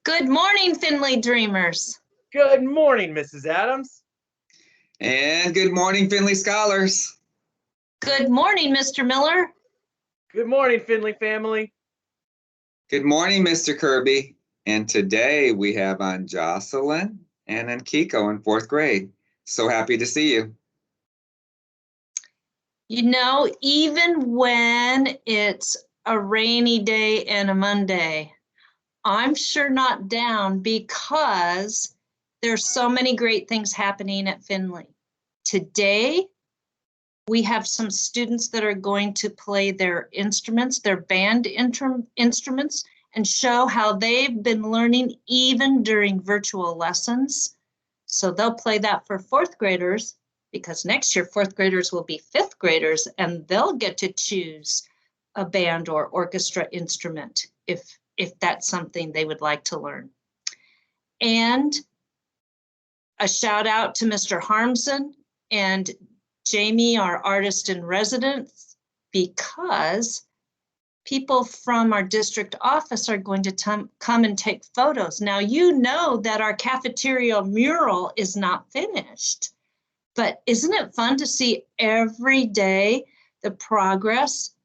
Good morning, Findlay Dreamers. Good morning, Mrs. Adams. And good morning, Findlay Scholars. Good morning, Mr. Miller. Good morning, Findlay family. Good morning, Mr. Kirby. And today we have on Jocelyn and then Kiko in fourth grade. So happy to see you. You know, even when it's a rainy day and a Monday, I'm sure not down because there's so many great things happening at Findlay. Today, we have some students that are going to play their instruments, their band instruments, and show how they've been learning even during virtual lessons. So they'll play that for fourth graders, because next year fourth graders will be fifth graders and they'll get to choose a band or orchestra instrument if that's something they would like to learn. And a shout out to Mr. Harmson and Jamie, our artist in residence, because people from our district office are going to come and take photos. Now, you know that our cafeteria mural is not finished, but isn't it fun to see every day the progress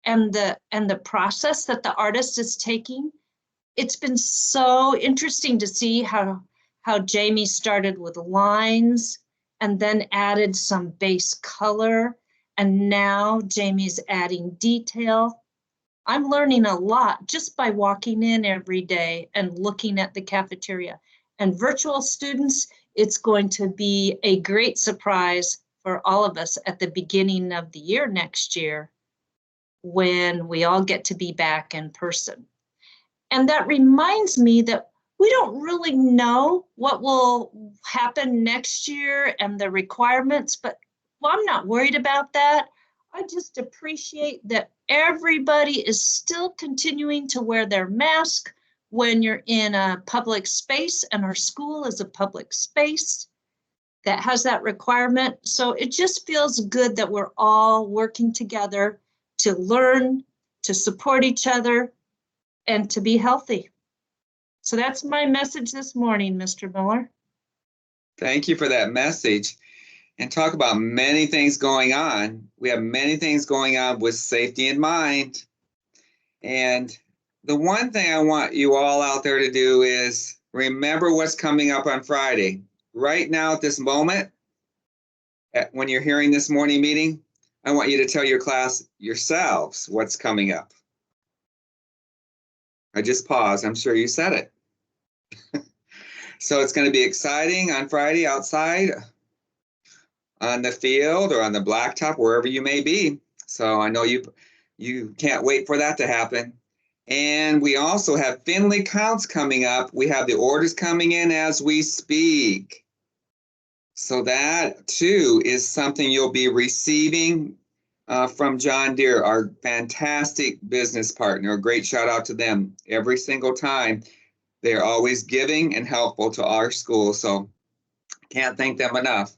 and the process that the artist is taking? It's been so interesting to see how Jamie started with lines and then added some base color, and now Jamie's adding detail. I'm learning a lot just by walking in every day and looking at the cafeteria. And virtual students, it's going to be a great surprise for all of us at the beginning of the year next year when we all get to be back in person. And that reminds me that we don't really know what will happen next year and the requirements, but I'm not worried about that. I just appreciate that everybody is still continuing to wear their mask when you're in a public space, and our school is a public space that has that requirement. So it just feels good that we're all working together to learn, to support each other, and to be healthy. So that's my message this morning, Mr. Miller. Thank you for that message. And talk about many things going on. We have many things going on with safety in mind. And the one thing I want you all out there to do is remember what's coming up on Friday. Right now at this moment, when you're hearing this morning meeting, I want you to tell your class yourselves what's coming up. I just paused. I'm sure you said it. So it's going to be exciting on Friday outside, on the field or on the blacktop, wherever you may be. So I know you can't wait for that to happen. And we also have Findlay Counts coming up. We have the orders coming in as we speak. So that too is something you'll be receiving from John Deere, our fantastic business partner. A great shout out to them every single time. They're always giving and helpful to our school. So can't thank them enough.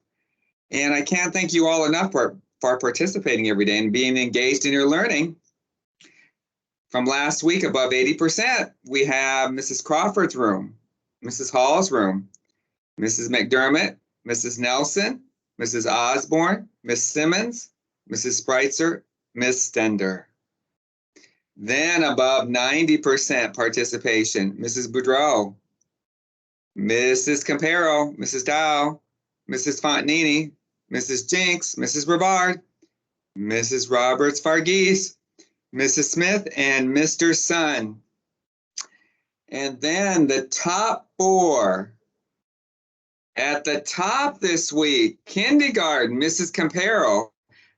And I can't thank you all enough for participating every day and being engaged in your learning. From last week, above 80%, we have Mrs. Crawford's room, Mrs. Hall's room, Mrs. McDermott, Mrs. Nelson, Mrs. Osborne, Miss Simmons, Mrs. Spreitzer, Miss Stender. Then above 90% participation, Mrs. Boudreau, Mrs. Campero, Mrs. Dow, Mrs. Fontanini, Mrs. Jinks, Mrs. Brevard, Mrs. Roberts Fargis, Mrs. Smith, and Mr. Sun. And then the top four. At the top this week, kindergarten, Mrs. Campero,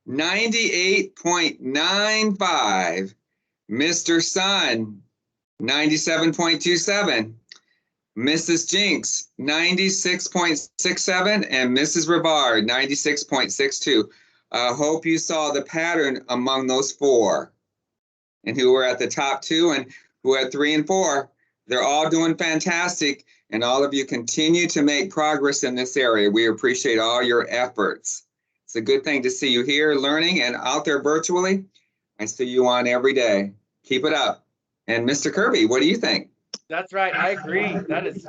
98.95. Mr. Sun, 97.27. Mrs. Jinks, 96.67, and Mrs. Rivard, 96.62. I hope you saw the pattern among those four and who were at the top two and who had 3 and 4. They're all doing fantastic, and all of you continue to make progress in this area. We appreciate all your efforts. It's a good thing to see you here learning and out there virtually. I see you on every day. Keep it up. And Mr. Kirby, what do you think? That's right. I agree. That is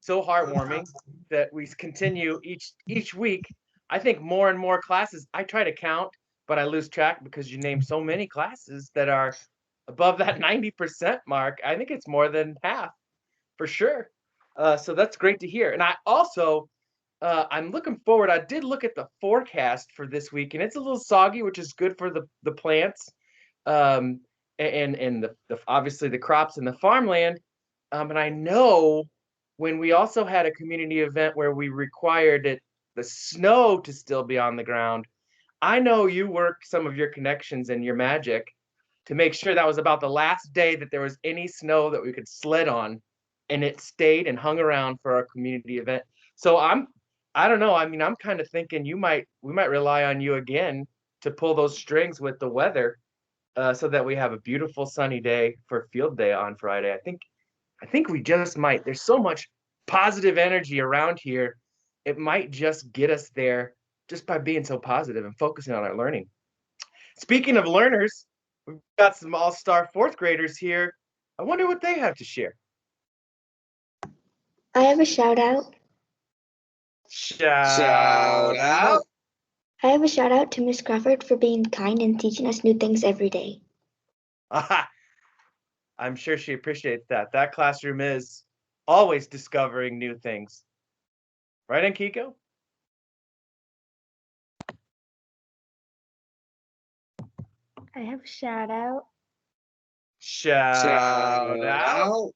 so heartwarming that we continue each week. I think more and more classes. I try to count, but I lose track because you name so many classes that are above that 90% mark. I think it's more than half for sure. So that's great to hear. And I also, I'm looking forward. I did look at the forecast for this week, and it's a little soggy, which is good for the plants, um, and the obviously the crops and the farmland. And I know when we also had a community event where we required the snow to still be on the ground. I know you worked some of your connections and your magic to make sure that was about the last day that there was any snow that we could sled on, and it stayed and hung around for our community event. So I don't know. I mean, I'm kind of thinking we might rely on you again to pull those strings with the weather, so that we have a beautiful sunny day for field day on Friday. I think we just might. There's so much positive energy around here. It might just get us there just by being so positive and focusing on our learning. Speaking of learners, we've got some all-star fourth graders here. I wonder what they have to share. I have a shout out. Shout out. I have a shout out to Miss Crawford for being kind and teaching us new things every day. Aha. I'm sure she appreciates that. That classroom is always discovering new things. Right, Enkiko? I have a shout out Shout out.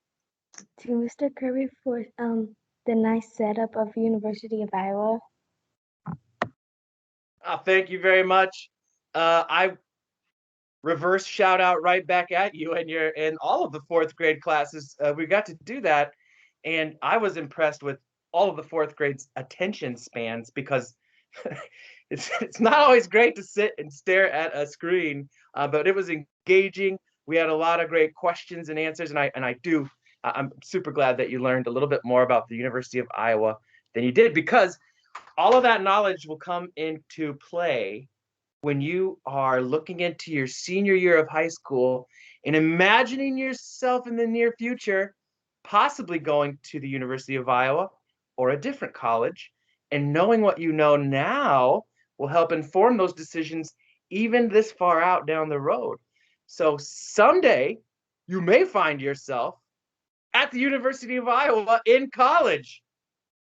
to Mr. Kirby for the nice setup of University of Iowa. Oh, thank you very much. I reverse shout out right back at you and your and all of the fourth grade classes. We got to do that, and I was impressed with all of the fourth grade's attention spans because it's not always great to sit and stare at a screen, but it was engaging. We had a lot of great questions and answers, and I'm super glad that you learned a little bit more about the University of Iowa than you did, because all of that knowledge will come into play when you are looking into your senior year of high school and imagining yourself in the near future, possibly going to the University of Iowa or a different college, and knowing what you know now will help inform those decisions even this far out down the road. So someday you may find yourself at the University of Iowa in college,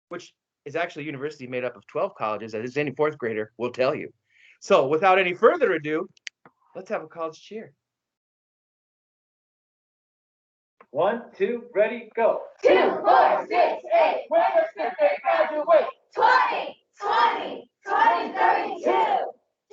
which is actually a university made up of 12 colleges, as any fourth grader will tell you. So without any further ado, let's have a college cheer. 1, 2, ready, go. 2, 4, 6, 8. When does they graduate? 20, 20, 20, 32.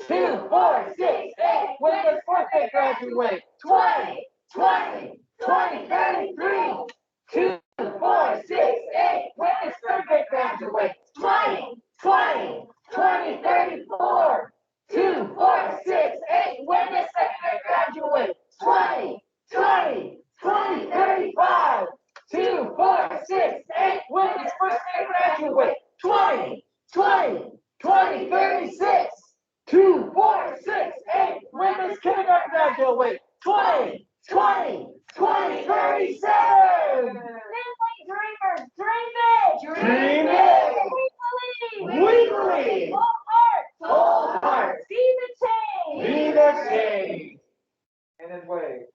2, 4, 6, 8. When does fourth grade graduate? 20, 20, 20, 33. 2, 4, 6, 8. When does third grade graduate? 20, 20, 20, 34. 2, 4, 6, 8. When does second grade graduate? 20, 20, 20, 35. 2, 4, 6, 8. When does first grade graduate? 20, 20, 20, 36. 2, 4, 6, 8. When does kindergarten graduate? 20, 20, 20, 37. Dreamers, dream big. Dream big. We believe. We believe. Whole heart. Whole heart. See the change. Be the change. And then wave.